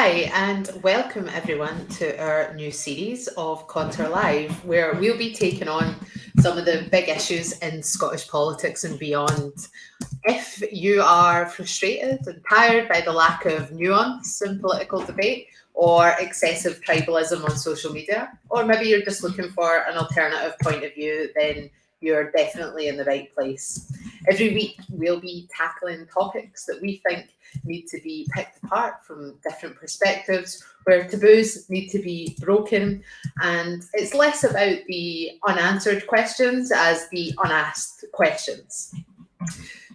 Hi, and welcome everyone to our new series of ConterLIVE, where we'll be taking on some of the big issues in Scottish politics and beyond. If you are frustrated and tired by the lack of nuance in political debate or excessive tribalism on social media, or maybe you're just looking for an alternative point of view, then you're definitely in the right place. Every week, we'll be tackling topics that we think need to be picked apart from different perspectives, where taboos need to be broken, and it's less about the unanswered questions as the unasked questions.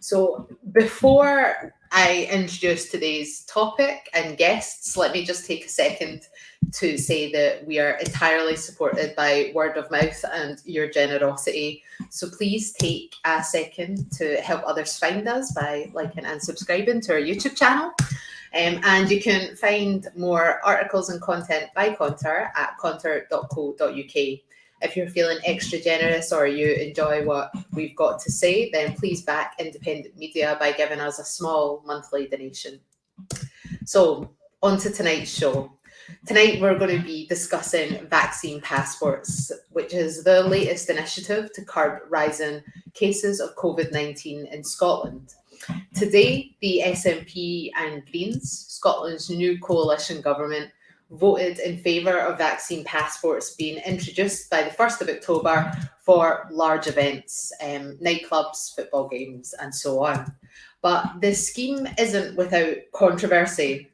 So before I introduce today's topic and guests, let me just take a second to say that we are entirely supported by word of mouth and your generosity. So please take a second to help others find us by liking and subscribing to our YouTube channel. And you can find more articles and content by Conter at conter.co.uk. If you're feeling extra generous or you enjoy what we've got to say, then please back independent media by giving us a small monthly donation. So on to tonight's show. Tonight, we're going to be discussing vaccine passports, which is the latest initiative to curb rising cases of COVID-19 in Scotland. Today, the SNP and Greens, Scotland's new coalition government, voted in favour of vaccine passports being introduced by the 1st of October for large events, nightclubs, football games, and so on. But this scheme isn't without controversy.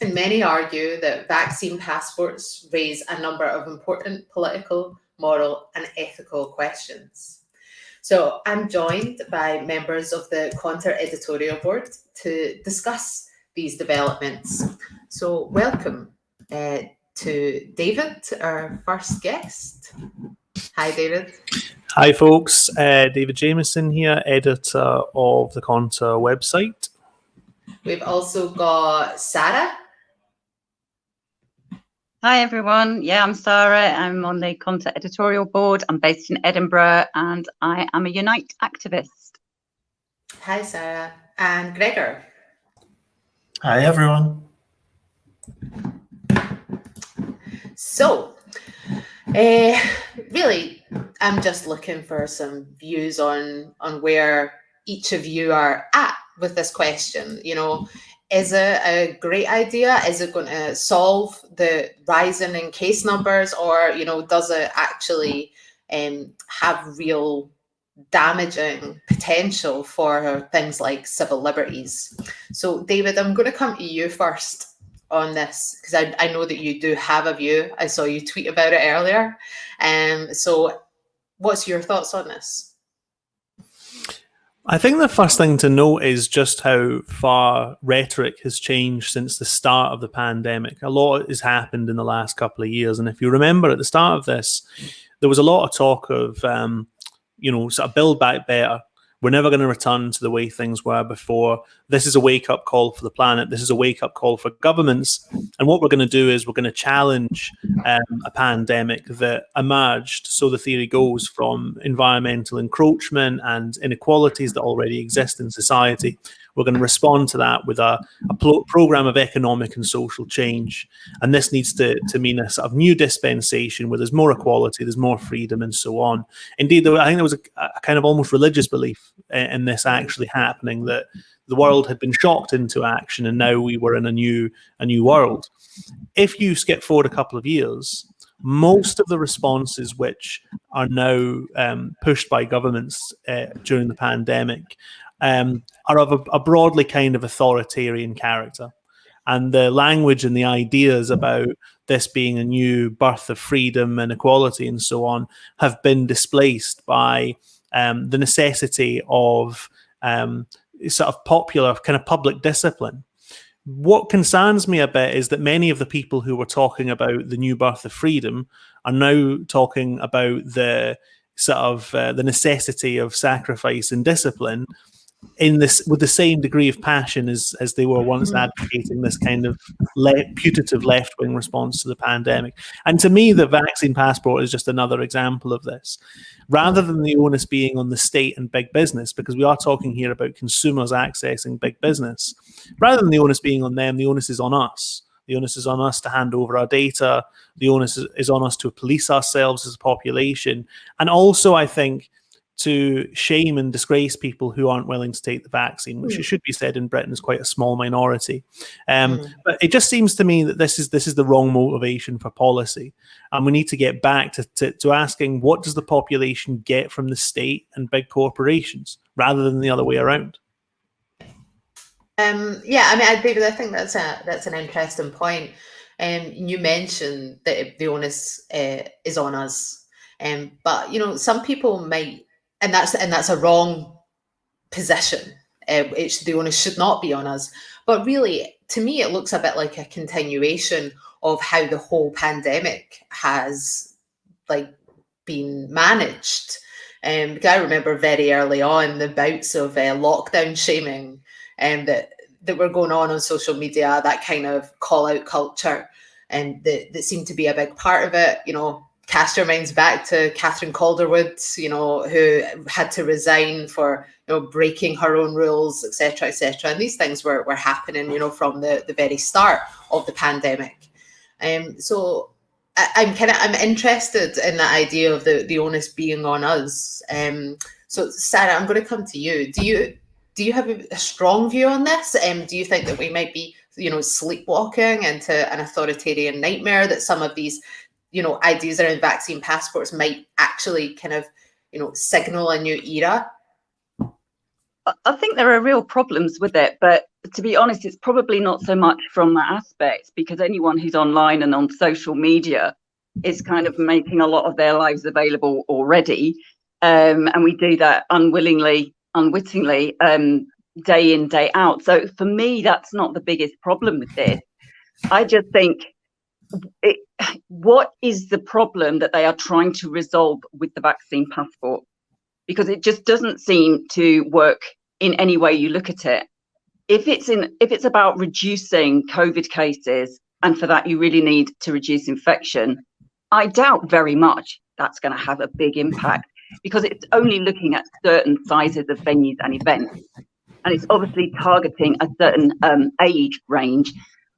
And many argue that vaccine passports raise a number of important political, moral, and ethical questions. So I'm joined by members of the Conter editorial board to discuss these developments. So welcome to David, our first guest. Hi, David. Hi, folks. David Jameson here, editor of the Conter website. We've also got Sarah. Hi everyone, I'm Sarah, I'm on the Conter editorial board, I'm based in Edinburgh and I am a Unite activist. Hi Sarah. And Gregor. Hi everyone. So, really, I'm just looking for some views on where each of you are at with this question. You know, is it a great idea? Is it going to solve the rising in case numbers, or does it actually have real damaging potential for things like civil liberties? So, David, I'm going to come to you first on this because I know that you do have a view. I saw you tweet about it earlier. So, what's your thoughts on this? I think the first thing to note is just how far rhetoric has changed since the start of the pandemic. A lot has happened in the last couple of years. And if you remember at the start of this, there was a lot of talk of, sort of build back better. We're never going to return to the way things were before. This is a wake-up call for the planet. This is a wake-up call for governments. And what we're going to do is we're going to challenge a pandemic that emerged, so the theory goes, from environmental encroachment and inequalities that already exist in society. We're going to respond to that with a program of economic and social change. And this needs to mean a sort of new dispensation where there's more equality, there's more freedom, and so on. Indeed, I think there was a kind of almost religious belief in this actually happening, that the world had been shocked into action and now we were in a new world. If you skip forward a couple of years, most of the responses which are now pushed by governments during the pandemic are of a broadly kind of authoritarian character. And the language and the ideas about this being a new birth of freedom and equality and so on have been displaced by the necessity of sort of popular kind of public discipline. What concerns me a bit is that many of the people who were talking about the new birth of freedom are now talking about the sort of the necessity of sacrifice and discipline in this with the same degree of passion as they were once advocating this kind of putative left-wing response to the pandemic. And to me, the vaccine passport is just another example of this. Rather than the onus being on the state and big business, because we are talking here about consumers accessing big business, rather than the onus being on them, the onus is on us. The onus is on us to hand over our data. The onus is on us to police ourselves as a population. And also, I think, to shame and disgrace people who aren't willing to take the vaccine, which it should be said in Britain is quite a small minority. But it just seems to me that this is the wrong motivation for policy. And we need to get back to asking, what does the population get from the state and big corporations, rather than the other way around? Yeah, I mean, David, I think that's an interesting point. You mentioned that the onus is on us, but some people might, and that's a wrong position. The onus should not be on us. But really, to me, it looks a bit like a continuation of how the whole pandemic has been managed. I remember very early on the bouts of lockdown shaming that were going on social media, that kind of call out culture, and that seemed to be a big part of it. Cast your minds back to Catherine Calderwood, who had to resign for breaking her own rules, etc., etc. And these things were happening, from the very start of the pandemic. So I'm interested in the idea of the onus being on us. So Sarah, I'm going to come to you. Do you have a strong view on this? Do you think that we might be, sleepwalking into an authoritarian nightmare, that some of these, ideas around vaccine passports might actually kind of, signal a new era? I think there are real problems with it, but to be honest, it's probably not so much from that aspect, because anyone who's online and on social media is kind of making a lot of their lives available already. And we do that unwittingly, day in, day out. So for me, that's not the biggest problem with this. I just think, what is the problem that they are trying to resolve with the vaccine passport? Because it just doesn't seem to work in any way you look at it. If it's about reducing COVID cases, and for that you really need to reduce infection, I doubt very much that's going to have a big impact, because it's only looking at certain sizes of venues and events, and it's obviously targeting a certain age range,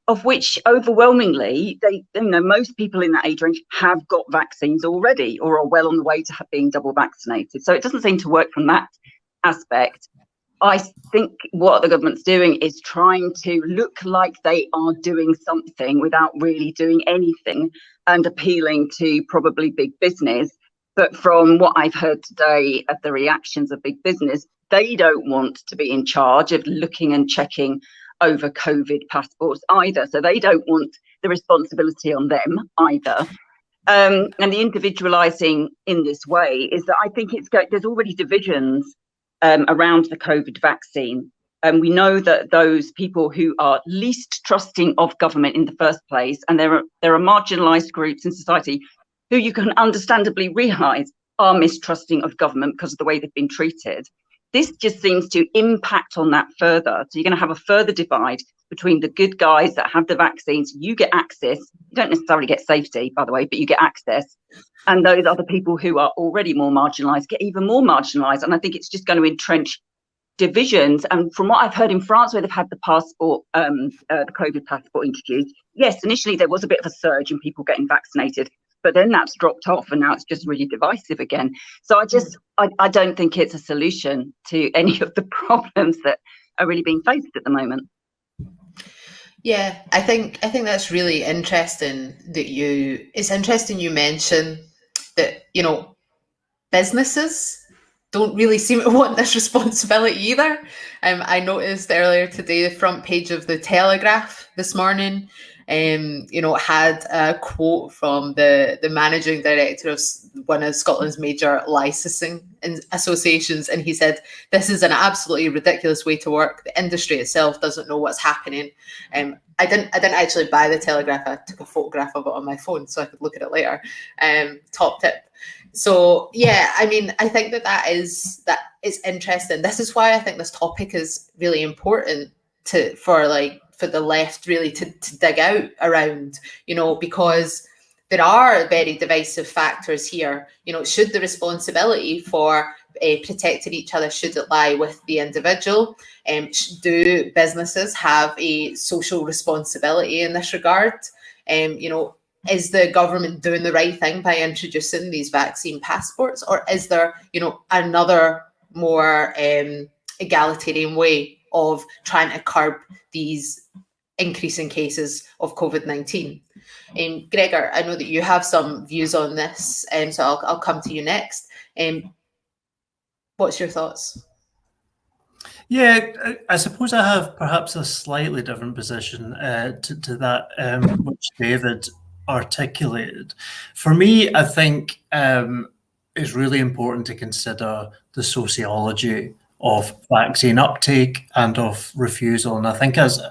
of which overwhelmingly most people in that age range have got vaccines already, or are well on the way to being double vaccinated. So it doesn't seem to work from that aspect. I think what the government's doing is trying to look like they are doing something without really doing anything, and appealing to probably big business. But from what I've heard today of the reactions of big business, they don't want to be in charge of looking and checking over COVID passports either. So they don't want the responsibility on them either. And the individualizing in this way is that I think there's already divisions around the COVID vaccine. And we know that those people who are least trusting of government in the first place, and there are marginalized groups in society who you can understandably realize are mistrusting of government because of the way they've been treated. This just seems to impact on that further. So you're going to have a further divide between the good guys that have the vaccines. You get access. You don't necessarily get safety, by the way, but you get access. And those other people who are already more marginalised get even more marginalised. And I think it's just going to entrench divisions. And from what I've heard in France, where they've had the passport, the COVID passport introduced, yes, initially there was a bit of a surge in people getting vaccinated, but then that's dropped off, and now it's just really divisive again. So I don't think it's a solution to any of the problems that are really being faced at the moment. Yeah, I think that's really interesting it's interesting you mention that, businesses don't really seem to want this responsibility either. I noticed earlier today, the front page of the Telegraph this morning, had a quote from the managing director of one of Scotland's major licensing associations, and he said, "This is an absolutely ridiculous way to work. The industry itself doesn't know what's happening." I didn't actually buy the Telegraph. I took a photograph of it on my phone so I could look at it later. Top tip. So yeah, I mean, I think that is interesting. This is why I think this topic is really important for the left really to dig out around, because there are very divisive factors here. Should the responsibility for protecting each other, should it lie with the individual? Do businesses have a social responsibility in this regard? Is the government doing the right thing by introducing these vaccine passports, or is there, another more egalitarian way of trying to curb these increasing cases of COVID-19? Gregor, I know that you have some views on this, so I'll come to you next. What's your thoughts? Yeah, I suppose I have perhaps a slightly different position to that which David articulated. For me, I think it's really important to consider the sociology of vaccine uptake and of refusal. And I think, as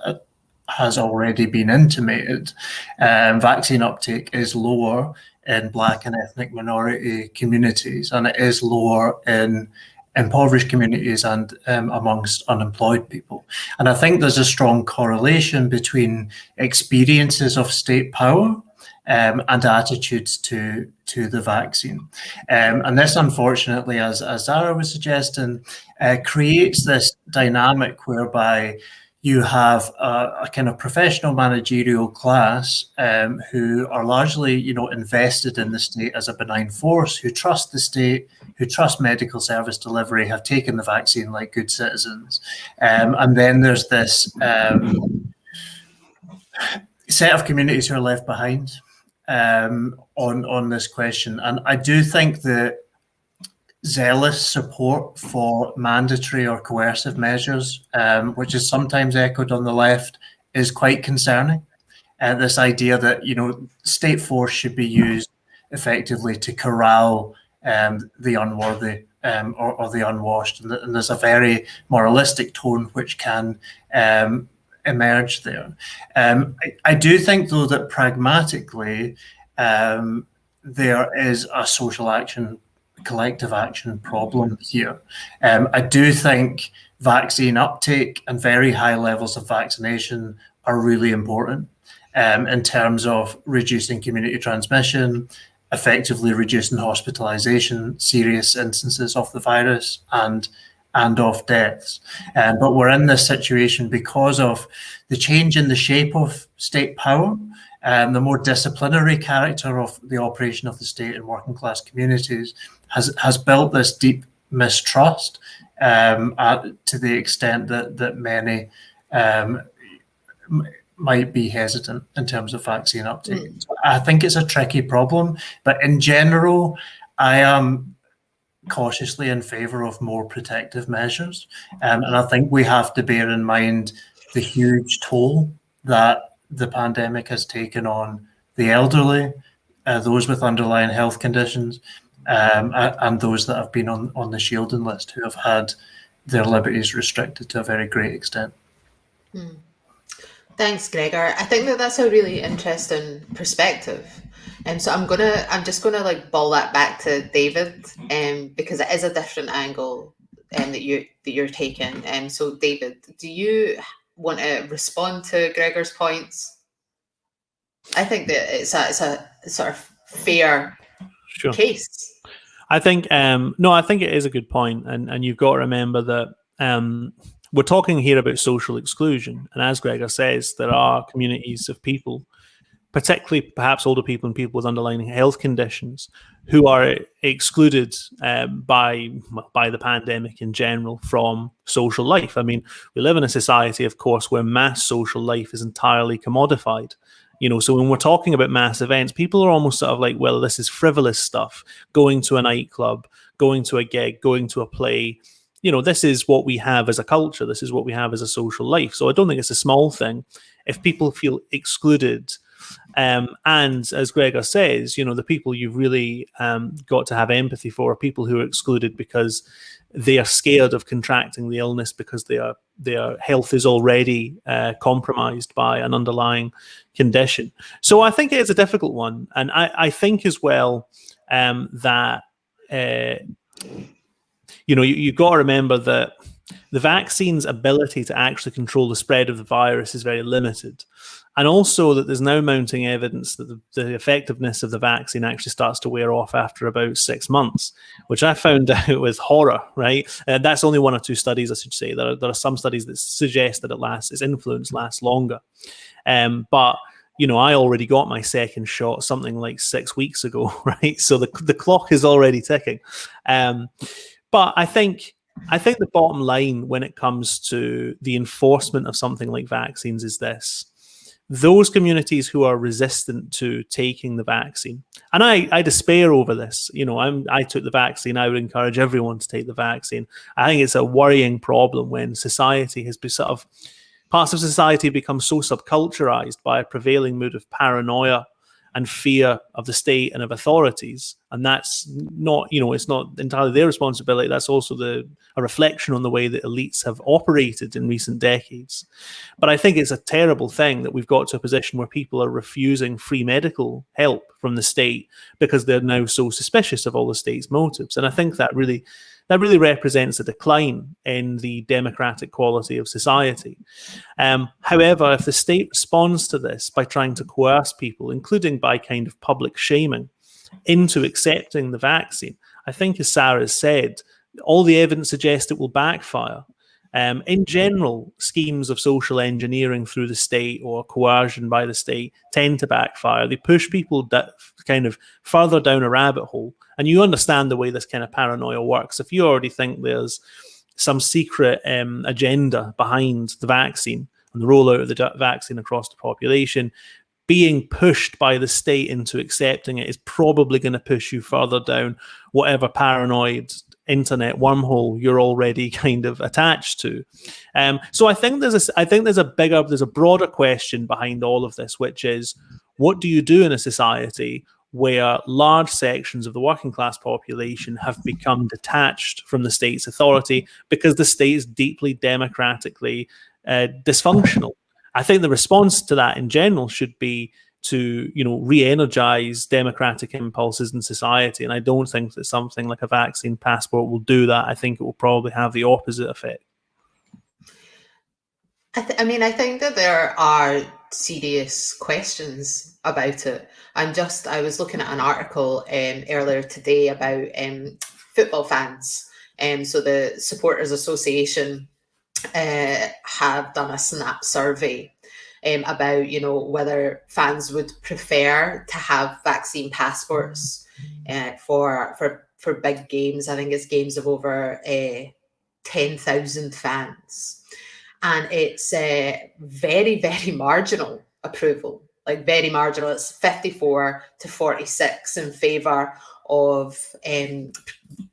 has already been intimated, vaccine uptake is lower in Black and ethnic minority communities, and it is lower in impoverished communities and amongst unemployed people. And I think there's a strong correlation between experiences of state power and attitudes to the vaccine. And this, unfortunately, as Zara was suggesting, creates this dynamic whereby you have a kind of professional managerial class who are largely, invested in the state as a benign force, who trust the state, who trust medical service delivery, have taken the vaccine like good citizens. And then there's this set of communities who are left behind on this question. And I do think that zealous support for mandatory or coercive measures, which is sometimes echoed on the left, is quite concerning. This idea that state force should be used effectively to corral the unworthy or the unwashed, and there's a very moralistic tone which can emerge there. I do think, though, that pragmatically there is a social action, collective action problem here. I do think vaccine uptake and very high levels of vaccination are really important in terms of reducing community transmission, effectively reducing hospitalization, serious instances of the virus, and of deaths. But we're in this situation because of the change in the shape of state power, the more disciplinary character of the operation of the state in working class communities has built this deep mistrust to the extent that many might be hesitant in terms of vaccine uptake. So I think it's a tricky problem, but in general, I am cautiously in favor of more protective measures. And I think we have to bear in mind the huge toll that the pandemic has taken on the elderly, those with underlying health conditions, and those that have been on the shielding list, who have had their liberties restricted to a very great extent. Thanks, Gregor. I think that's a really interesting perspective. And so I'm just gonna like ball that back to David, because it is a different angle that you're taking. So David, do you want to respond to Gregor's points? I think that it's a sort of fair case. I think I think it is a good point, and you've got to remember that we're talking here about social exclusion, and as Gregor says, there are communities of people, particularly perhaps older people and people with underlying health conditions, who are excluded by the pandemic in general from social life. I mean, we live in a society, of course, where mass social life is entirely commodified. So when we're talking about mass events, people are almost sort of like, well, this is frivolous stuff. Going to a nightclub, going to a gig, going to a play. This is what we have as a culture. This is what we have as a social life. So I don't think it's a small thing if people feel excluded. And as Gregor says, the people you've really got to have empathy for are people who are excluded because they are scared of contracting the illness, because their health is already compromised by an underlying condition. So I think it is a difficult one. And I think as well that, you've got to remember that the vaccine's ability to actually control the spread of the virus is very limited. And also that there's now mounting evidence that the effectiveness of the vaccine actually starts to wear off after about 6 months, which I found out with horror, right? That's only 1 or 2 studies, I should say. There are some studies that suggest that its influence lasts longer. But you know, I already got my second shot something like 6 weeks ago, right? So the clock is already ticking. But I think the bottom line when it comes to the enforcement of something like vaccines is this. Those communities who are resistant to taking the vaccine, and I despair over this. You know, I took the vaccine. I would encourage everyone to take the vaccine. I think it's a worrying problem when society has been parts of society become so subculturized by a prevailing mood of paranoia and fear of the state and of authorities. And that's not, you know, it's not entirely their responsibility. That's also a reflection on the way that elites have operated in recent decades. But I think it's a terrible thing that we've got to a position where people are refusing free medical help from the state because they're now so suspicious of all the state's motives. And I think that really represents a decline in the democratic quality of society. However, if the state responds to this by trying to coerce people, including by kind of public shaming, into accepting the vaccine, I think, as Sarah said, all the evidence suggests it will backfire. In general, schemes of social engineering through the state or coercion by the state tend to backfire. They push people kind of further down a rabbit hole. And you understand the way this kind of paranoia works. If you already think there's some secret agenda behind the vaccine and the rollout of the vaccine across the population, being pushed by the state into accepting it is probably going to push you further down whatever paranoid internet wormhole you're already kind of attached to. So I think there's a broader question behind all of this, which is, what do you do in a society where large sections of the working class population have become detached from the state's authority because the state is deeply democratically dysfunctional? I think the response to that in general should be to, you know, re-energize democratic impulses in society. And I don't think that something like a vaccine passport will do that. I think it will probably have the opposite effect. I mean, I think that there are serious questions about it. I was looking at an article earlier today about football fans. So the Supporters Association have done a Snap survey about, you know, whether fans would prefer to have vaccine passports for big games. I think it's games of over 10,000 fans. And it's very, very marginal approval, like very marginal. It's 54 to 46 in favour of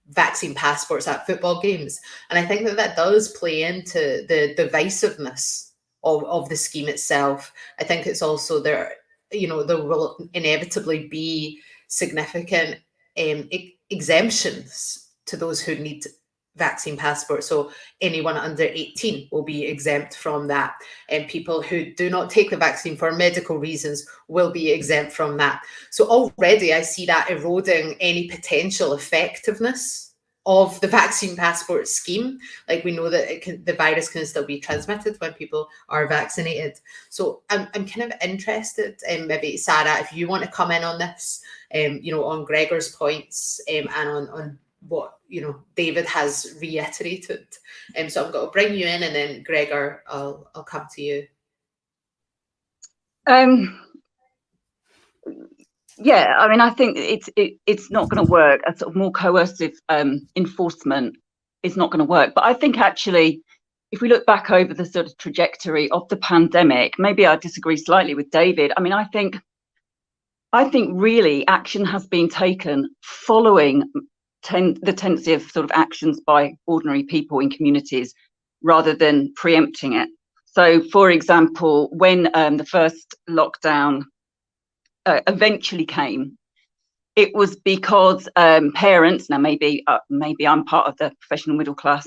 vaccine passports at football games. And I think that does play into the divisiveness of the scheme itself. I think it's also there will inevitably be significant exemptions to those who need vaccine passport. So anyone under 18 will be exempt from that. And people who do not take the vaccine for medical reasons will be exempt from that. So already I see that eroding any potential effectiveness of the vaccine passport scheme. Like, we know that the virus can still be transmitted when people are vaccinated. So I'm kind of interested, maybe Sarah, if you want to come in on this, on Gregor's points and on what David has reiterated. So I'm going to bring you in, and then Gregor, I'll come to you. Yeah, I mean, I think it's not going to work. A sort of more coercive enforcement is not going to work. But I think actually, if we look back over the sort of trajectory of the pandemic, maybe I disagree slightly with David. I mean, I think really action has been taken following the tendency of sort of actions by ordinary people in communities rather than preempting it. So, for example, when the first lockdown eventually came, it was because parents, now maybe I'm part of the professional middle class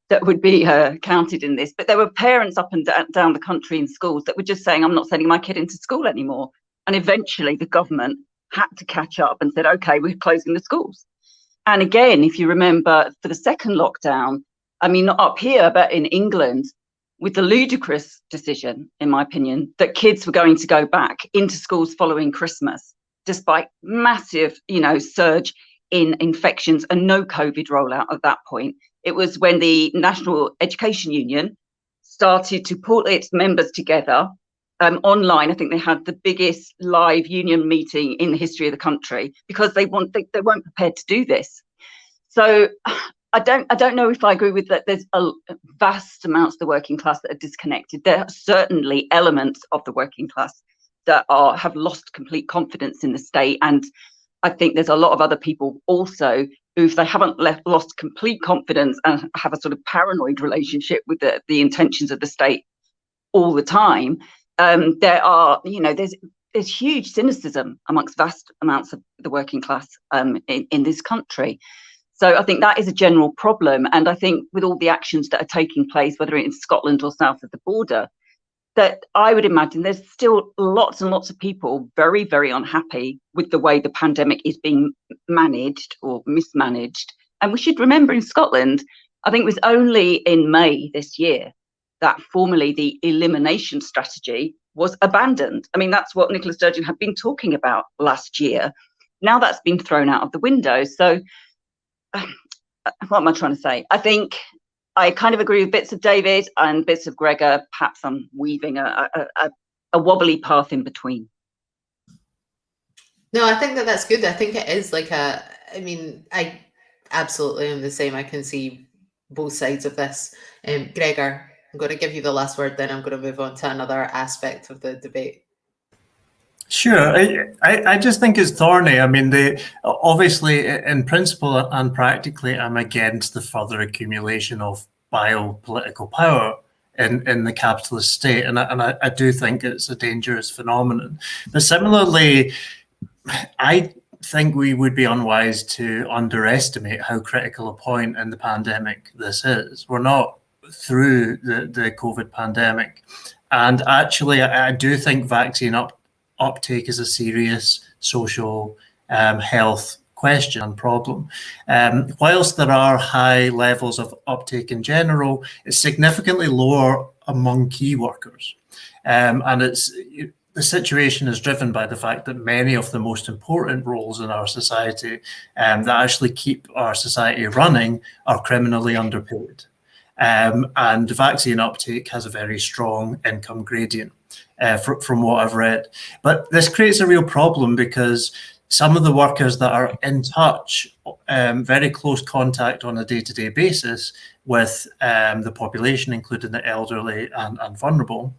that would be counted in this, but there were parents up and down the country in schools that were just saying, I'm not sending my kid into school anymore. And eventually the government had to catch up and said, okay, we're closing the schools. And again, if you remember, for the second lockdown, I mean, not up here, but in England, with the ludicrous decision, in my opinion, that kids were going to go back into schools following Christmas, despite massive, surge in infections and no COVID rollout at that point. It was when the National Education Union started to pull its members together online. I think they had the biggest live union meeting in the history of the country because they weren't prepared to do this. So I don't know if I agree with that. There's vast amounts of the working class that are disconnected. There are certainly elements of the working class that have lost complete confidence in the state, and I think there's a lot of other people also who, if they haven't lost complete confidence and have a sort of paranoid relationship with the intentions of the state all the time, there's huge cynicism amongst vast amounts of the working class in this country. So I think that is a general problem. And I think with all the actions that are taking place, whether it's in Scotland or south of the border, that I would imagine there's still lots and lots of people very, very unhappy with the way the pandemic is being managed or mismanaged. And we should remember in Scotland, I think it was only in May this year that formally the elimination strategy was abandoned. I mean, that's what Nicola Sturgeon had been talking about last year. Now that's been thrown out of the window. So what am I trying to say? I think I kind of agree with bits of David and bits of Gregor. Perhaps I'm weaving a wobbly path in between. No, I think that's good. I think it is like I absolutely am the same. I can see both sides of this. Gregor, I'm going to give you the last word, then I'm going to move on to another aspect of the debate. Sure. I just think it's thorny. I mean, obviously, in principle and practically, I'm against the further accumulation of biopolitical power in the capitalist state. And I do think it's a dangerous phenomenon. But similarly, I think we would be unwise to underestimate how critical a point in the pandemic this is. We're not through the COVID pandemic. And actually, I do think vaccine uptake is a serious social health question and problem. Whilst there are high levels of uptake in general, it's significantly lower among key workers. And the situation is driven by the fact that many of the most important roles in our society that actually keep our society running are criminally underpaid. And vaccine uptake has a very strong income gradient from what I've read. But this creates a real problem because some of the workers that are in touch, very close contact on a day-to-day basis with the population, including the elderly and vulnerable,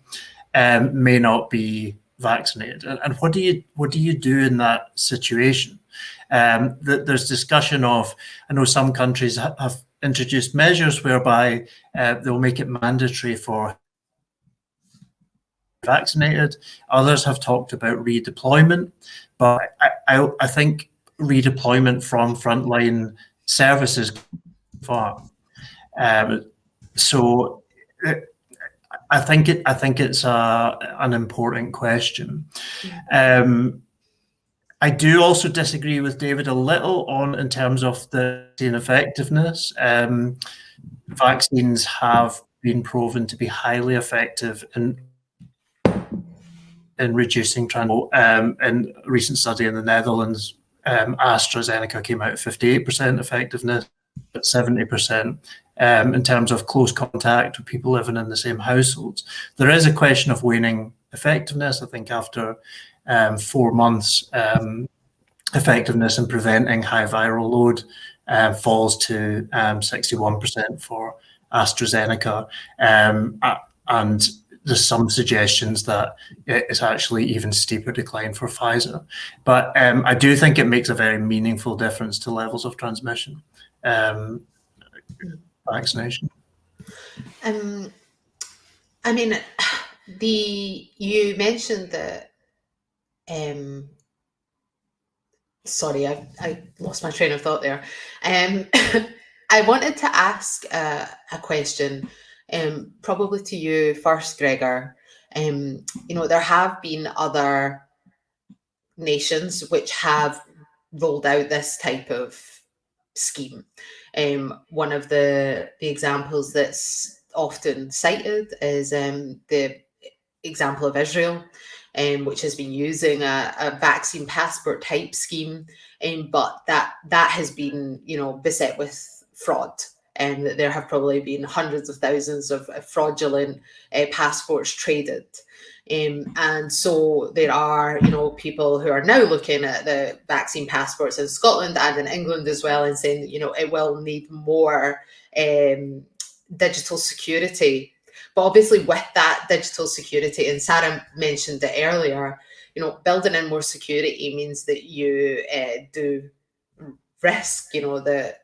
may not be vaccinated. And what do you do in that situation? There's discussion of, I know some countries have introduced measures whereby they'll make it mandatory for vaccinated. Others have talked about redeployment, but I think redeployment from frontline services far. So I think it's an important question. I do also disagree with David a little in terms of the ineffectiveness. Vaccines have been proven to be highly effective in reducing transmission. In a recent study in the Netherlands, AstraZeneca came out at 58% effectiveness, but 70% in terms of close contact with people living in the same households. There is a question of waning effectiveness. I think after 4 months, effectiveness in preventing high viral load falls to 61% for AstraZeneca, and there's some suggestions that it's actually even steeper decline for Pfizer. But I do think it makes a very meaningful difference to levels of transmission, vaccination. I mean, you mentioned that. Sorry, I lost my train of thought there. I wanted to ask a question, probably to you first, Gregor. There have been other nations which have rolled out this type of scheme. One of the examples that's often cited is the example of Israel, which has been using a vaccine passport type scheme, but that has been, beset with fraud. And there have probably been hundreds of thousands of fraudulent passports traded. And so there are, people who are now looking at the vaccine passports in Scotland and in England as well, and saying, it will need more digital security. But obviously with that digital security, and Sarah mentioned it earlier, building in more security means that you do risk, that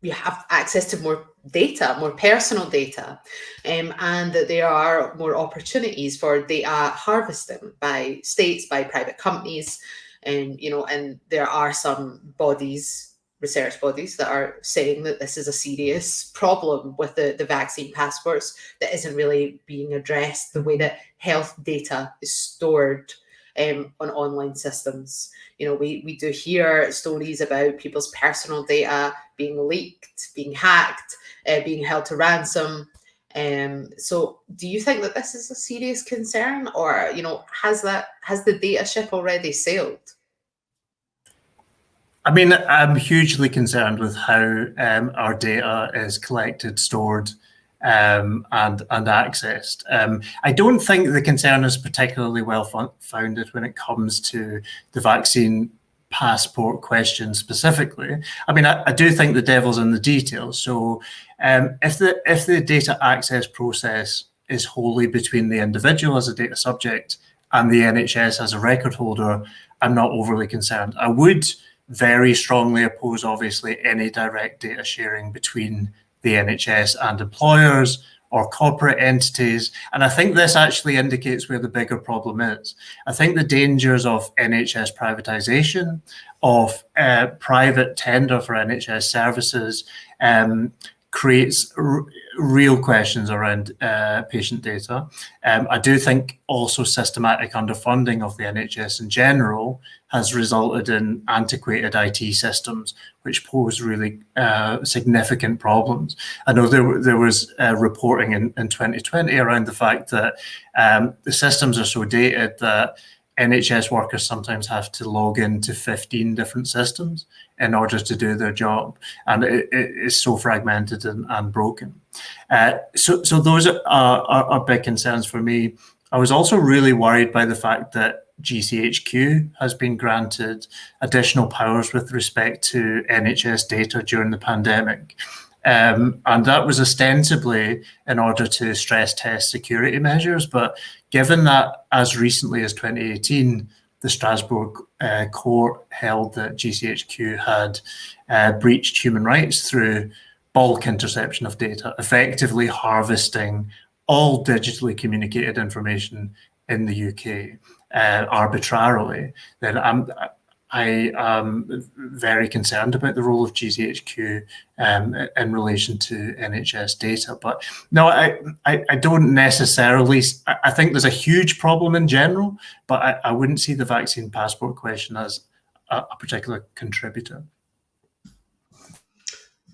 you have access to more data, more personal data, and that there are more opportunities for data harvesting by states, by private companies, and there are some bodies, research bodies, that are saying that this is a serious problem with the vaccine passports that isn't really being addressed, the way that health data is stored on online systems. We do hear stories about people's personal data being leaked, being hacked, being held to ransom. So do you think that this is a serious concern, or, has the data ship already sailed? I mean, I'm hugely concerned with how our data is collected, stored, and accessed. I don't think the concern is particularly well founded when it comes to the vaccine passport question specifically. I mean, I do think the devil's in the details. So if the data access process is wholly between the individual as a data subject and the NHS as a record holder, I'm not overly concerned. I would very strongly oppose, obviously, any direct data sharing between the NHS and employers or corporate entities. And I think this actually indicates where the bigger problem is. I think the dangers of NHS privatisation, of private tender for NHS services, creates real questions around patient data. I do think also systematic underfunding of the NHS in general has resulted in antiquated IT systems, which pose really significant problems. I know there was reporting in 2020 around the fact that the systems are so dated that NHS workers sometimes have to log into 15 different systems in order to do their job, and it is so fragmented and broken. So those are big concerns for me. I was also really worried by the fact that GCHQ has been granted additional powers with respect to NHS data during the pandemic. And that was ostensibly in order to stress test security measures. But given that as recently as 2018, the Strasbourg court held that GCHQ had breached human rights through bulk interception of data, effectively harvesting all digitally communicated information in the UK arbitrarily, then I am very concerned about the role of GCHQ in relation to NHS data. But no, I don't necessarily, I think there's a huge problem in general, but I wouldn't see the vaccine passport question as a particular contributor.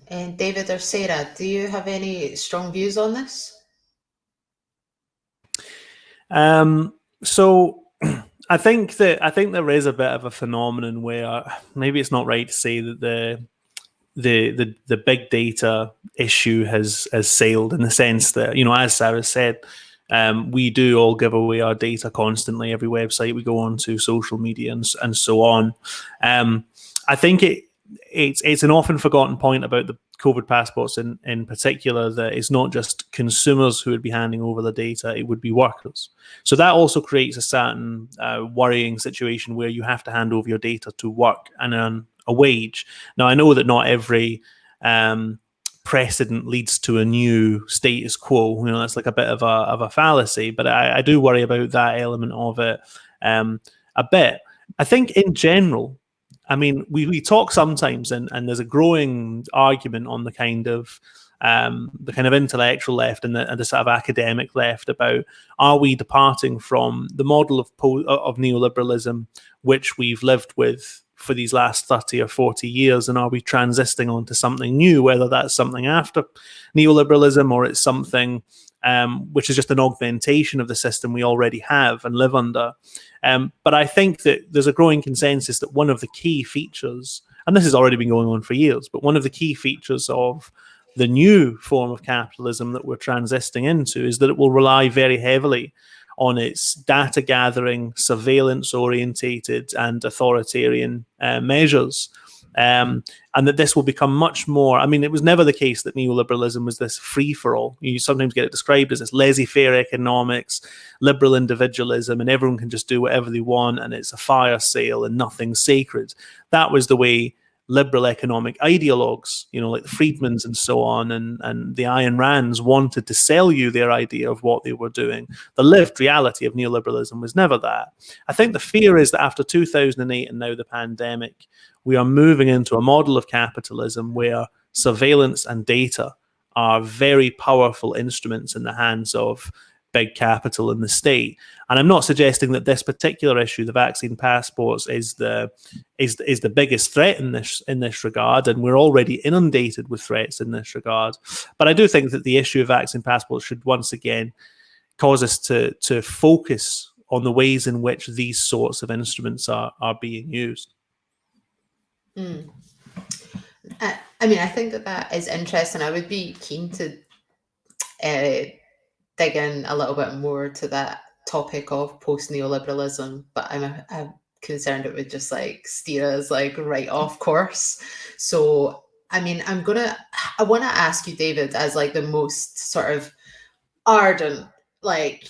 And David or Sarah, do you have any strong views on this? So I think there is a bit of a phenomenon where maybe it's not right to say that the big data issue has sailed, in the sense that, as Sarah said, we do all give away our data constantly, every website we go on to, social media and so on. I think it's an often forgotten point about the COVID passports in particular, that it's not just consumers who would be handing over the data, it would be workers. So that also creates a certain worrying situation where you have to hand over your data to work and earn a wage. Now, I know that not every precedent leads to a new status quo. That's like a bit of a fallacy, but I do worry about that element of it a bit. I think in general, I mean, we talk sometimes, and there's a growing argument on the kind of intellectual left and the sort of academic left about, are we departing from the model of neoliberalism which we've lived with for these last 30 or 40 years, and are we transitioning onto something new, whether that's something after neoliberalism or it's something which is just an augmentation of the system we already have and live under. But I think that there's a growing consensus that one of the key features, and this has already been going on for years, but one of the key features of the new form of capitalism that we're transitioning into is that it will rely very heavily on its data gathering, surveillance orientated and authoritarian measures. And that this will become much more, I mean, it was never the case that neoliberalism was this free-for-all. You sometimes get it described as this laissez-faire economics, liberal individualism, and everyone can just do whatever they want, and it's a fire sale and nothing's sacred. That was the way liberal economic ideologues, you know, like the Friedmans and so on, and the Ayn Rands wanted to sell you their idea of what they were doing. The lived reality of neoliberalism was never that. I think the fear is that after 2008 and now the pandemic, we are moving into a model of capitalism where surveillance and data are very powerful instruments in the hands of big capital in the state. And I'm not suggesting that this particular issue, the vaccine passports, is the biggest threat in this regard, and we're already inundated with threats in this regard. But I do think that the issue of vaccine passports should once again cause us to focus on the ways in which these sorts of instruments are being used. I mean, I think that is interesting. I would be keen to dig in a little bit more to that topic of post-neoliberalism, but I'm concerned it would just like steer us like right off course. So, I mean, I want to ask you, David, as like the most sort of ardent like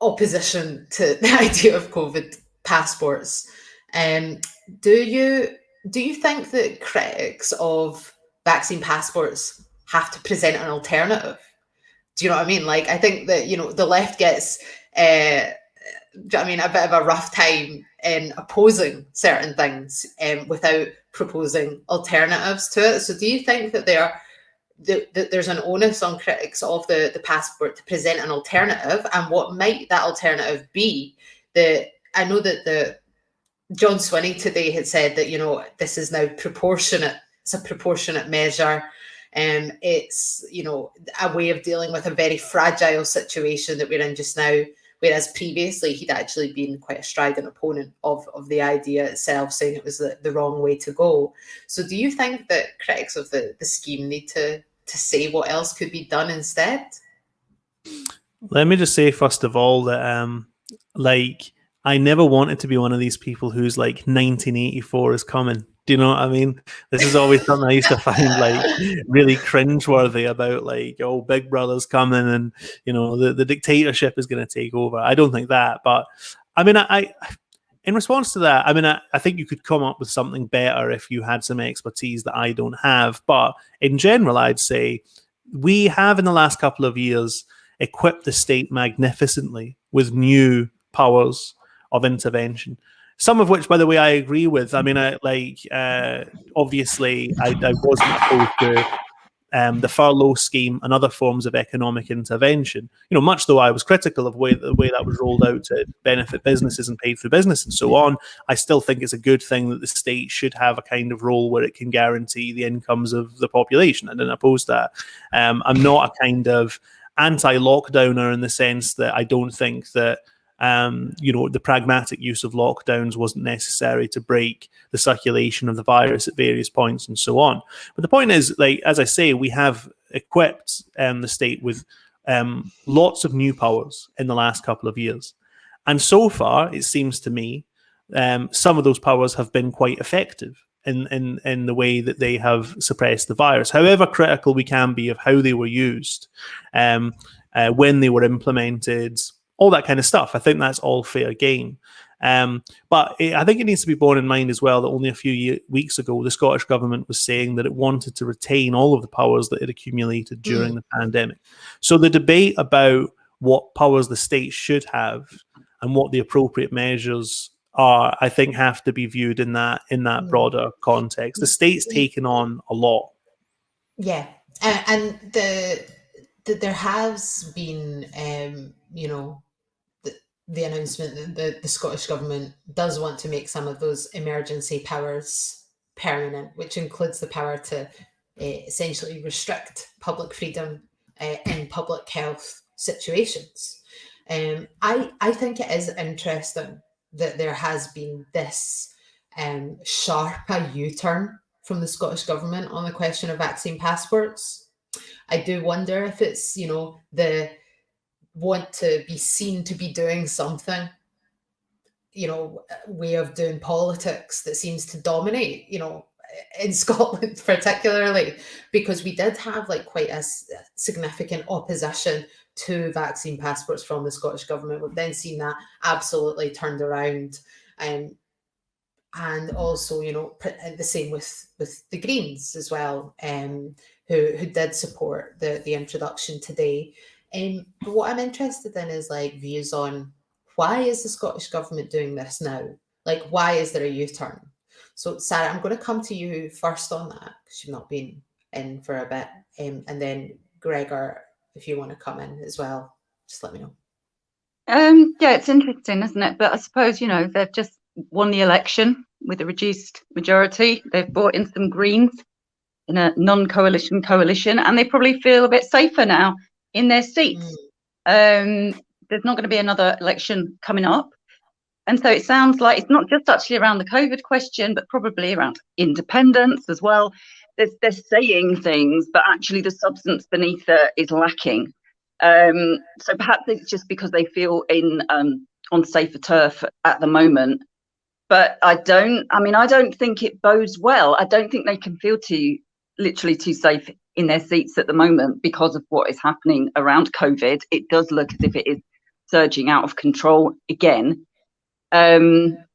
opposition to the idea of COVID passports. Do you think that critics of vaccine passports have to present an alternative? Do you know what I mean? Like, I think that, you know, the left gets, a bit of a rough time in opposing certain things without proposing alternatives to it. So do you think that there's an onus on critics of the passport to present an alternative? And what might that alternative be? I know that John Swinney today had said that, you know, this is now proportionate. It's a proportionate measure. It's, you know, a way of dealing with a very fragile situation that we're in just now, whereas previously he'd actually been quite a strident opponent of the idea itself, saying it was the wrong way to go. So do you think that critics of the scheme need to say what else could be done instead? Let me just say, first of all, that I never wanted to be one of these people who's like 1984 is coming. Do you know what I mean? This is always something I used to find like really cringeworthy about, like, oh, Big Brother's coming and, you know, the dictatorship is going to take over. I don't think that. But I mean, I in response to that, I mean, I think you could come up with something better if you had some expertise that I don't have. But in general, I'd say we have in the last couple of years equipped the state magnificently with new powers of intervention, some of which, by the way, I agree with. I mean, obviously, I wasn't opposed to the furlough scheme and other forms of economic intervention. You know, much though I was critical of the way that was rolled out to benefit businesses and paid for business and so on, I still think it's a good thing that the state should have a kind of role where it can guarantee the incomes of the population. I didn't oppose that. I'm not a kind of anti-lockdowner in the sense that I don't think that you know, the pragmatic use of lockdowns wasn't necessary to break the circulation of the virus at various points and so on. But the point is, like, as I say, we have equipped the state with lots of new powers in the last couple of years. And so far, it seems to me, some of those powers have been quite effective in the way that they have suppressed the virus. However critical we can be of how they were used, when they were implemented, all that kind of stuff. I think that's all fair game. But I think it needs to be borne in mind as well that only a few weeks ago, the Scottish Government was saying that it wanted to retain all of the powers that it accumulated during the pandemic. So the debate about what powers the state should have and what the appropriate measures are, I think, have to be viewed in that broader context. The state's taken on a lot. Yeah. And there has been, you know, the announcement that the Scottish Government does want to make some of those emergency powers permanent, which includes the power to essentially restrict public freedom in public health situations. I think it is interesting that there has been this sharp U-turn from the Scottish Government on the question of vaccine passports. I do wonder if it's, the want to be seen to be doing something, way of doing politics that seems to dominate, in Scotland particularly, because we did have quite a significant opposition to vaccine passports from the Scottish Government. We've then seen that absolutely turned around. And also, the same with the Greens as well, who did support the introduction today. But what I'm interested in is views on why is the Scottish Government doing this now? Why is there a U-turn? So Sarah, I'm going to come to you first on that because you've not been in for a bit. And then Gregor, if you want to come in as well, just let me know. Yeah, it's interesting, isn't it? But I suppose, they've just won the election with a reduced majority. They've brought in some Greens in a non-coalition coalition, and they probably feel a bit safer now in their seats. There's not going to be another election coming up. And so it sounds like it's not just actually around the COVID question, but probably around independence as well. They're saying things, but actually the substance beneath it is lacking. So perhaps it's just because they feel on safer turf at the moment. But I don't think it bodes well. I don't think they can feel literally too safe in their seats at the moment because of what is happening around COVID. It does look as if it is surging out of control again. We'll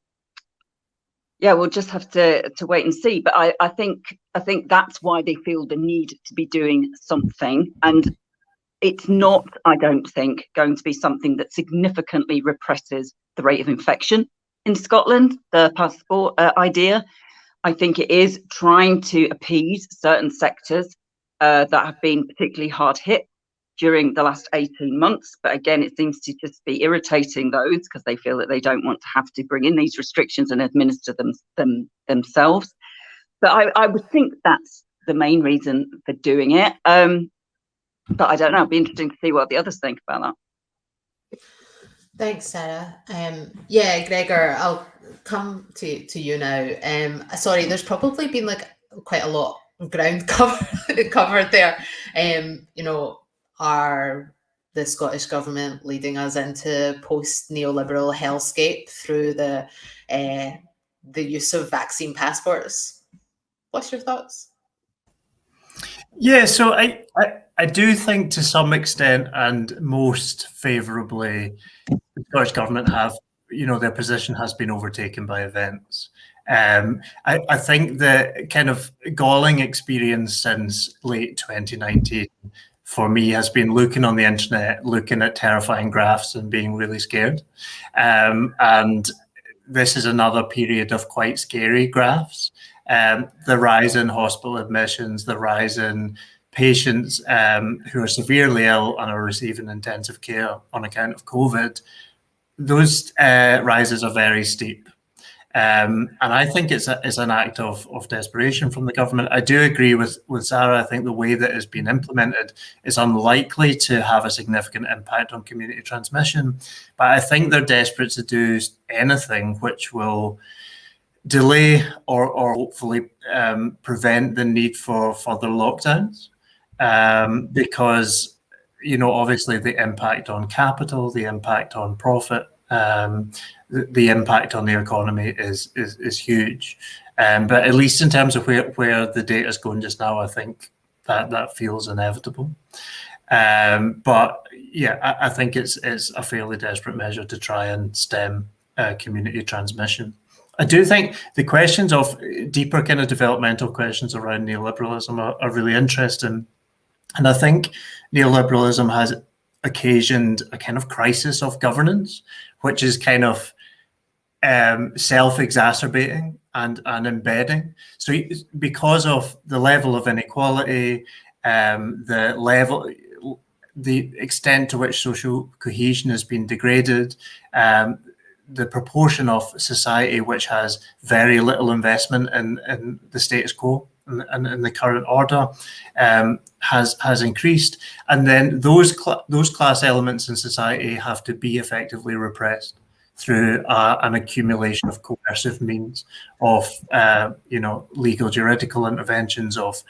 just have to wait and see. But I think that's why they feel the need to be doing something. And it's not, I don't think, going to be something that significantly represses the rate of infection in Scotland, the passport idea. I think it is trying to appease certain sectors that have been particularly hard hit during the last 18 months. But again, it seems to just be irritating those because they feel that they don't want to have to bring in these restrictions and administer them themselves. But I would think that's the main reason for doing it. But I don't know. It'd be interesting to see what the others think about that. Thanks, Sarah. Gregor, I'll come to you now. Sorry, there's probably been quite a lot of ground covered there. Are the Scottish Government leading us into post-neoliberal hellscape through the use of vaccine passports? What's your thoughts? Yeah, so I do think to some extent and most favourably, the Scottish Government have, their position has been overtaken by events. I think the kind of galling experience since late 2019 for me has been looking on the internet, looking at terrifying graphs and being really scared. And this is another period of quite scary graphs. The rise in hospital admissions, the rise in patients who are severely ill and are receiving intensive care on account of COVID, those rises are very steep. And I think it's an act of desperation from the government. I do agree with Sarah. I think the way that it's been implemented is unlikely to have a significant impact on community transmission. But I think they're desperate to do anything which will delay or hopefully prevent the need for further lockdowns. Because, obviously the impact on capital, the impact on profit, the impact on the economy is huge. But at least in terms of where the data is going just now, I think that feels inevitable. But yeah, I think it's a fairly desperate measure to try and stem community transmission. I do think the questions of deeper kind of developmental questions around neoliberalism are really interesting. And I think neoliberalism has occasioned a kind of crisis of governance, which is kind of self-exacerbating and embedding. So because of the level of inequality, the the extent to which social cohesion has been degraded, the proportion of society which has very little investment in the status quo and in the current order has increased, and then those class elements in society have to be effectively repressed through an accumulation of coercive means of legal juridical interventions, of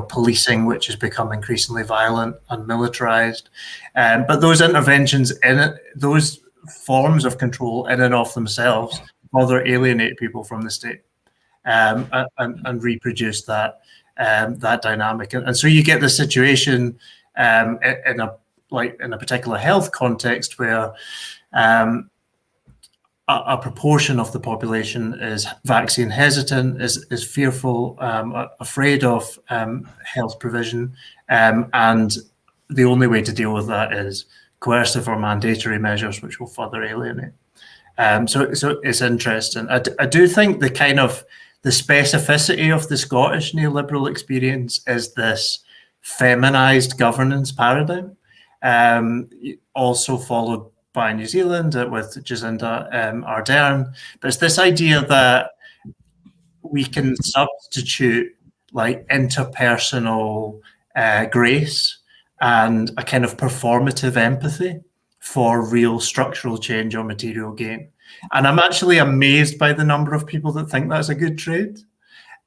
policing, which has become increasingly violent and militarized. But those interventions those forms of control in and of themselves further alienate people from the state and reproduce that dynamic. And so you get the situation in a particular health context where a proportion of the population is vaccine hesitant, is fearful, afraid of health provision, and the only way to deal with that is coercive or mandatory measures, which will further alienate. So it's interesting. I do think the specificity of the Scottish neoliberal experience is this feminized governance paradigm, also followed by New Zealand with Jacinda Ardern. But it's this idea that we can substitute like interpersonal grace and a kind of performative empathy for real structural change or material gain. And I'm actually amazed by the number of people that think that's a good trade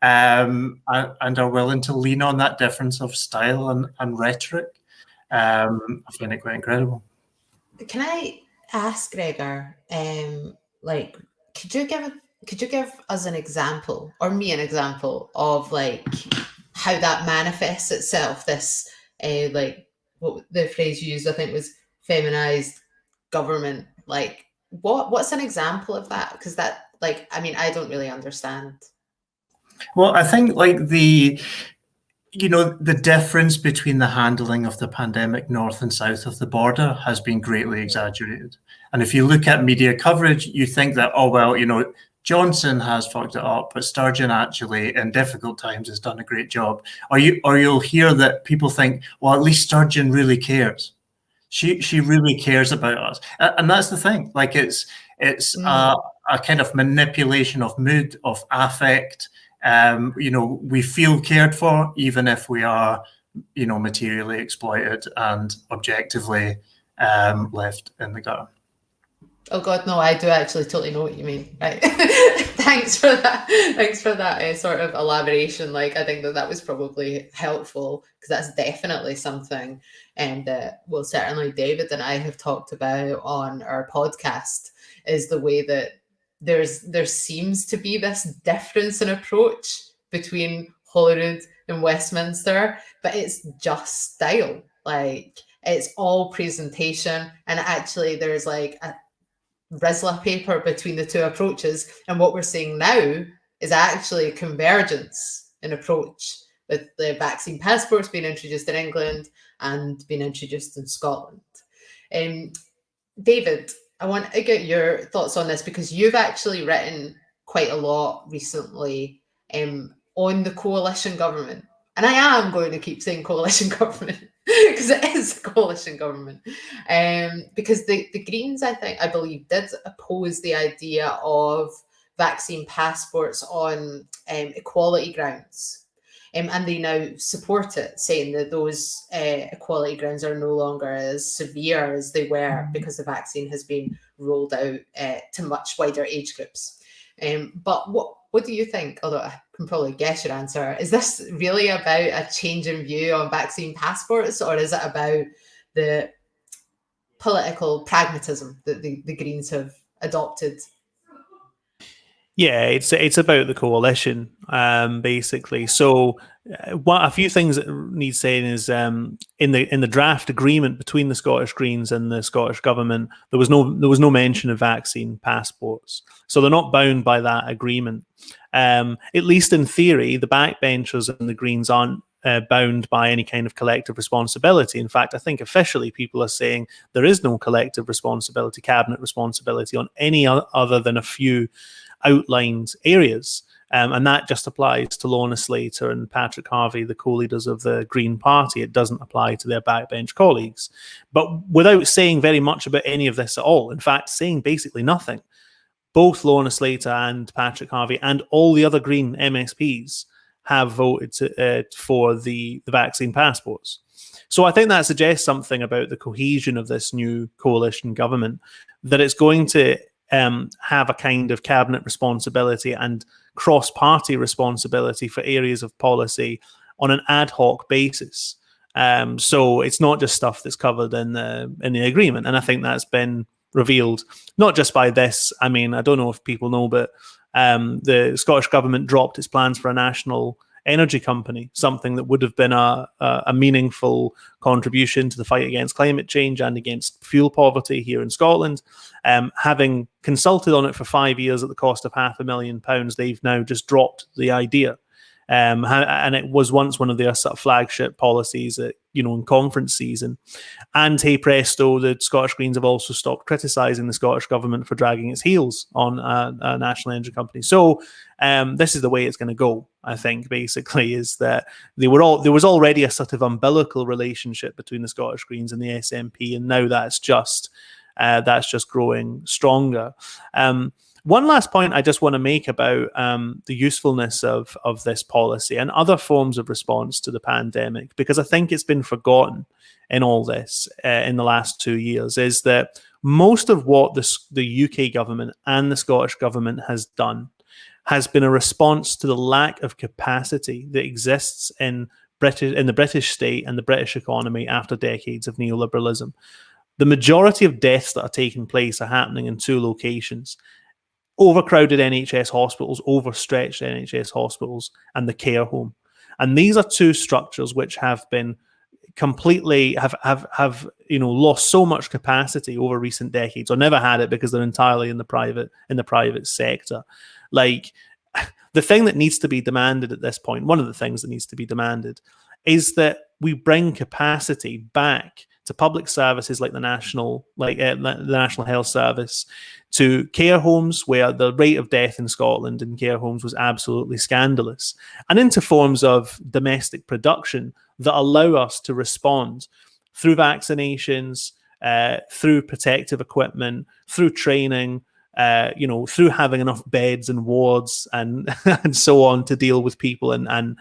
and are willing to lean on that difference of style and rhetoric. I find it quite incredible. Can I ask, Gregor, could you give us an example, or me an example, of like how that manifests itself? This what the phrase you used, I think, was feminized government. Like, what's an example of that? Because that, I don't really understand. Well, I think the difference between the handling of the pandemic north and south of the border has been greatly exaggerated. And if you look at media coverage, you think that, oh, well, Johnson has fucked it up, but Sturgeon actually in difficult times has done a great job. Or you'll hear that people think, well, at least Sturgeon really cares. She really cares about us. And that's the thing. Like it's a kind of manipulation of mood, of affect. We feel cared for, even if we are, materially exploited and objectively left in the gutter. Oh God, no! I do actually totally know what you mean. Right? Thanks for that. Thanks for that sort of elaboration. Like, I think that was probably helpful, because that's definitely something, and certainly David and I have talked about on our podcast, is the way that there seems to be this difference in approach between Holyrood and Westminster, but it's just style. Like, it's all presentation, and actually there's like a Rizla paper between the two approaches. And what we're seeing now is actually a convergence in approach, with the vaccine passports being introduced in England and being introduced in Scotland. David, I want to get your thoughts on this, because you've actually written quite a lot recently on the coalition government. And I am going to keep saying coalition government because it is a coalition government. Because the Greens, I believe, did oppose the idea of vaccine passports on equality grounds. And they now support it, saying that those equality grounds are no longer as severe as they were, because the vaccine has been rolled out to much wider age groups. But what do you think? Although I can probably guess your answer. Is this really about a change in view on vaccine passports, or is it about the political pragmatism that the Greens have adopted? Yeah, it's about the coalition, basically. So, a few things that need saying is in the draft agreement between the Scottish Greens and the Scottish government, there was no mention of vaccine passports. So they're not bound by that agreement. At least in theory, the backbenchers and the Greens aren't bound by any kind of collective responsibility. In fact, I think officially people are saying there is no collective responsibility, cabinet responsibility on any other than a few outlined areas. And that just applies to Lorna Slater and Patrick Harvey, the co-leaders of the Green Party. It doesn't apply to their backbench colleagues. But without saying very much about any of this at all, in fact, saying basically nothing, both Lorna Slater and Patrick Harvey and all the other Green MSPs have voted for the vaccine passports. So I think that suggests something about the cohesion of this new coalition government, that it's going to have a kind of cabinet responsibility and cross-party responsibility for areas of policy on an ad hoc basis. So it's not just stuff that's covered in the agreement. And I think that's been revealed not just by this. I mean, I don't know if people know, but the Scottish government dropped its plans for a national energy company, something that would have been a meaningful contribution to the fight against climate change and against fuel poverty here in Scotland. Having consulted on it for 5 years at the cost of £500,000, they've now just dropped the idea. And it was once one of their sort of flagship policies at, in conference season. And hey presto, the Scottish Greens have also stopped criticising the Scottish government for dragging its heels on a national energy company. So this is the way it's going to go, I think, basically, is that there was already a sort of umbilical relationship between the Scottish Greens and the SNP, and now that's just growing stronger. One last point I just want to make about the usefulness of this policy and other forms of response to the pandemic, because I think it's been forgotten in all this in the last 2 years, is that most of what the UK government and the Scottish government has done has been a response to the lack of capacity that exists in the British state and the British economy after decades of neoliberalism. The majority of deaths that are taking place are happening in two locations: overcrowded NHS hospitals, overstretched NHS hospitals, and the care home. And these are two structures which have been completely have lost so much capacity over recent decades, or never had it, because they're entirely in the private sector. Like, the thing that needs to be demanded at this point, one of the things that needs to be demanded, is that we bring capacity back to public services like the National Health Service, to care homes where the rate of death in Scotland in care homes was absolutely scandalous, and into forms of domestic production that allow us to respond through vaccinations, through protective equipment, through training, through having enough beds and wards and and so on to deal with people, and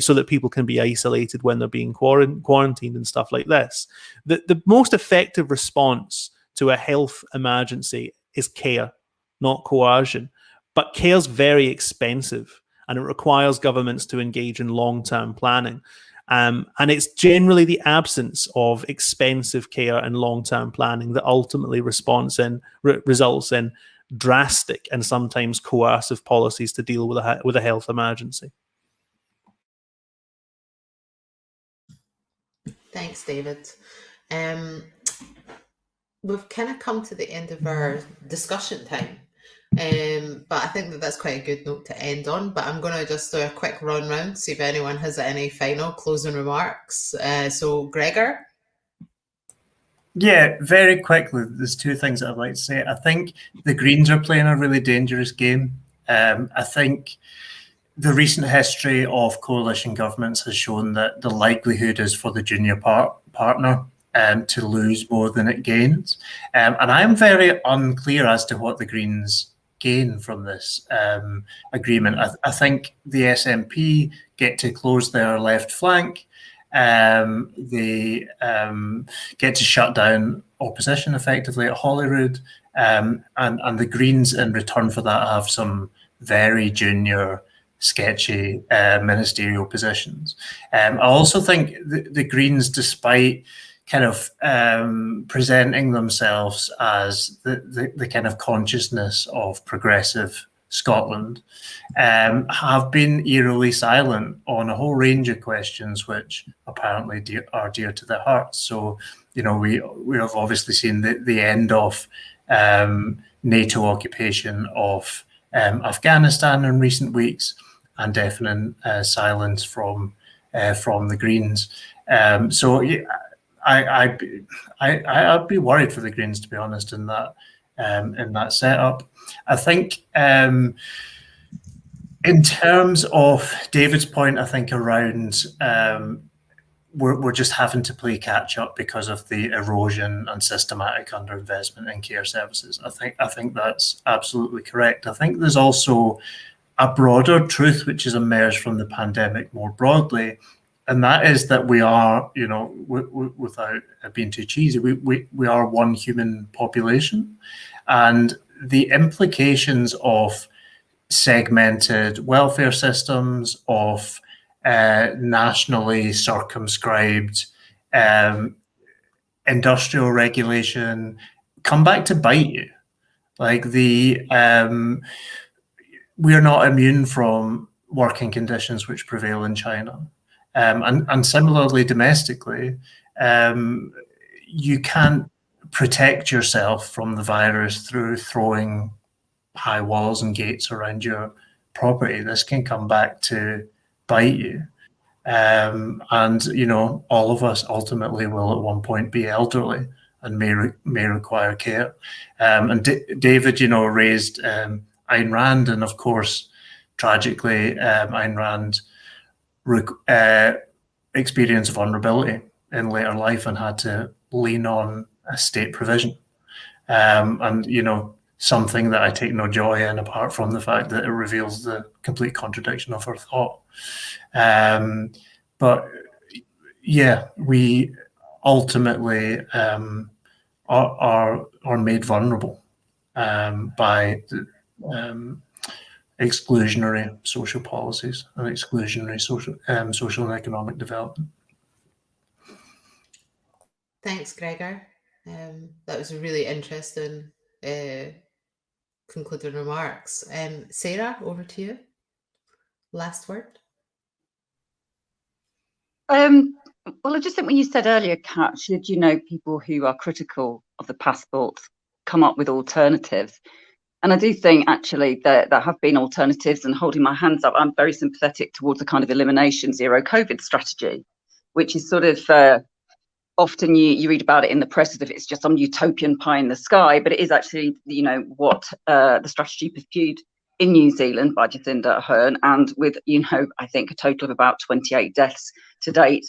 so that people can be isolated when they're being quarantined and stuff like this. The most effective response to a health emergency is care, not coercion. But care's very expensive, and it requires governments to engage in long-term planning. And it's generally the absence of expensive care and long-term planning that ultimately results in drastic and sometimes coercive policies to deal with a health emergency. Thanks, David. We've kind of come to the end of our discussion time. But I think that's quite a good note to end on. But I'm going to just do a quick run round, see if anyone has any final closing remarks. So, Gregor? Yeah, very quickly, there's two things that I'd like to say. I think the Greens are playing a really dangerous game. I think the recent history of coalition governments has shown that the likelihood is for the junior partner to lose more than it gains. And I'm very unclear as to what the Greens gain from this agreement. I think the SNP get to close their left flank. They get to shut down opposition effectively at Holyrood. And the Greens, in return for that, have some very junior, sketchy ministerial positions. I also think the Greens, despite kind of presenting themselves as the kind of consciousness of progressive Scotland, have been eerily silent on a whole range of questions which apparently are dear to their hearts. So, we have obviously seen the end of NATO occupation of Afghanistan in recent weeks, and definite silence from the Greens. So I'd be worried for the Greens, to be honest, in that setup. I think In terms of David's point, I think around we're just having to play catch up because of the erosion and systematic underinvestment in care services. I think that's absolutely correct. I think there's also a broader truth which has emerged from the pandemic more broadly, and that is that we are, you know, without being too cheesy, we are one human population, and the implications of segmented welfare systems, of nationally circumscribed industrial regulation come back to bite you. Like we are not immune from working conditions which prevail in China. And similarly, domestically, you can't protect yourself from the virus through throwing high walls and gates around your property. This can come back to bite you. And, you know, all of us ultimately will at one point be elderly and may require care. And David, you know, raised Ayn Rand, and of course, tragically, Ayn Rand experienced vulnerability in later life and had to lean on a state provision. And, you know, something that I take no joy in, apart from the fact that it reveals the complete contradiction of her thought. But yeah, we ultimately are made vulnerable by the, exclusionary social policies and exclusionary social and economic development. Thanks, Gregor. That was a really interesting concluding remarks. Sarah, over to you. Last word. Well, I just think when you said earlier, Kat, should, you know, people who are critical of the passports come up with alternatives? And I do think actually that there have been alternatives, and holding my hands up, I'm very sympathetic towards a kind of elimination zero COVID strategy, which is sort of often you read about it in the press as if it's just some utopian pie in the sky, but it is actually, you know, what the strategy pursued in New Zealand by Jacinda Ardern, and with, you know, I think a total of about 28 deaths to date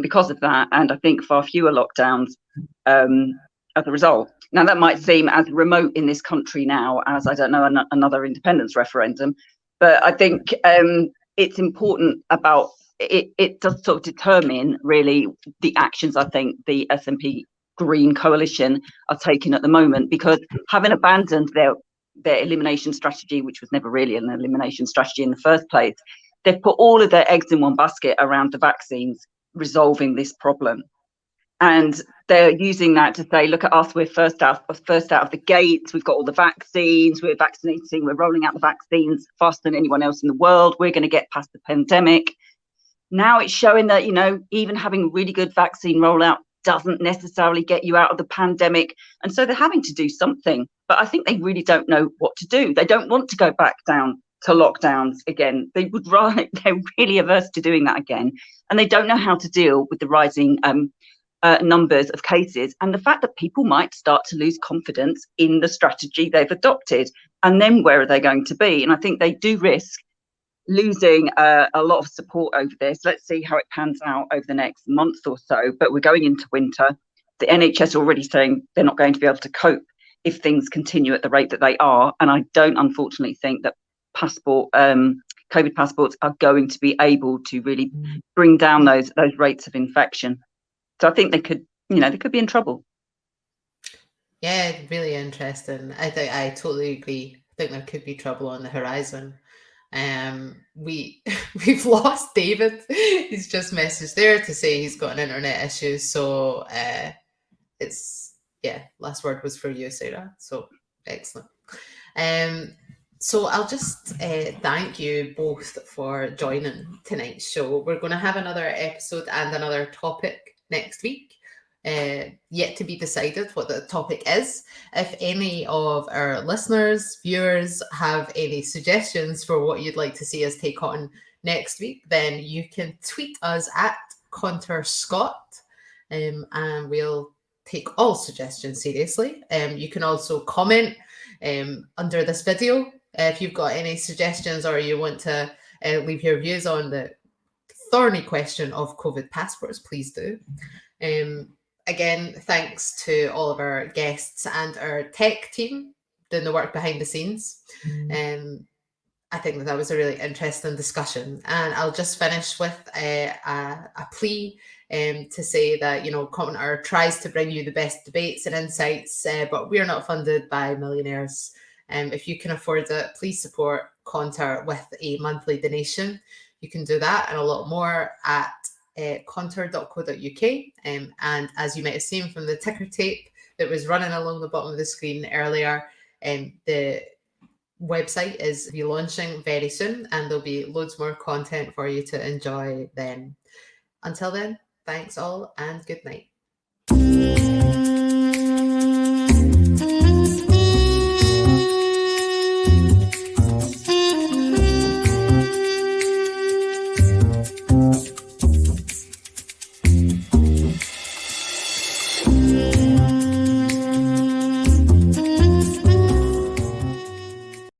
because of that, and I think far fewer lockdowns as a result. Now, that might seem as remote in this country now as, I don't know, another independence referendum, but I think it's important about it does sort of determine really the actions I think the SNP Green coalition are taking at the moment, because having abandoned their elimination strategy, which was never really an elimination strategy in the first place, they've put all of their eggs in one basket around the vaccines resolving this problem. And they're using that to say, look at us, we're first out of the gates, we've got all the vaccines, we're vaccinating, we're rolling out the vaccines faster than anyone else in the world, we're going to get past the pandemic. Now it's showing that, you know, even having really good vaccine rollout doesn't necessarily get you out of the pandemic. And so they're having to do something. But I think they really don't know what to do. They don't want to go back down to lockdowns again. They're really averse to doing that again. And they don't know how to deal with the rising numbers of cases and the fact that people might start to lose confidence in the strategy they've adopted. And then where are they going to be? And I think they do risk losing a lot of support over this. Let's see how it pans out over the next month or so. But we're going into winter. The NHS are already saying they're not going to be able to cope if things continue at the rate that they are. And I don't, unfortunately, think that COVID passports are going to be able to really bring down those rates of infection. So I think they could be in trouble. Yeah, really interesting. I totally agree. I think there could be trouble on the horizon. We've lost David. He's just messaged there to say he's got an internet issue. So last word was for you, Sarah. So excellent. So I'll just thank you both for joining tonight's show. We're going to have another episode and another topic next week. Yet to be decided what the topic is. If any of our listeners, viewers have any suggestions for what you'd like to see us take on next week, then you can tweet us at ConterScott, and we'll take all suggestions seriously. You can also comment under this video If you've got any suggestions or you want to leave your views on the thorny question of COVID passports, please do. Again, thanks to all of our guests and our tech team doing the work behind the scenes. I think that was a really interesting discussion. And I'll just finish with a plea to say that, Commenter tries to bring you the best debates and insights, but we're not funded by millionaires. If you can afford it, please support Conter with a monthly donation. You can do that and a lot more at conter.co.uk. And as you might have seen from the ticker tape that was running along the bottom of the screen earlier, the website is launching very soon, and there'll be loads more content for you to enjoy then. Until then, thanks all and good night.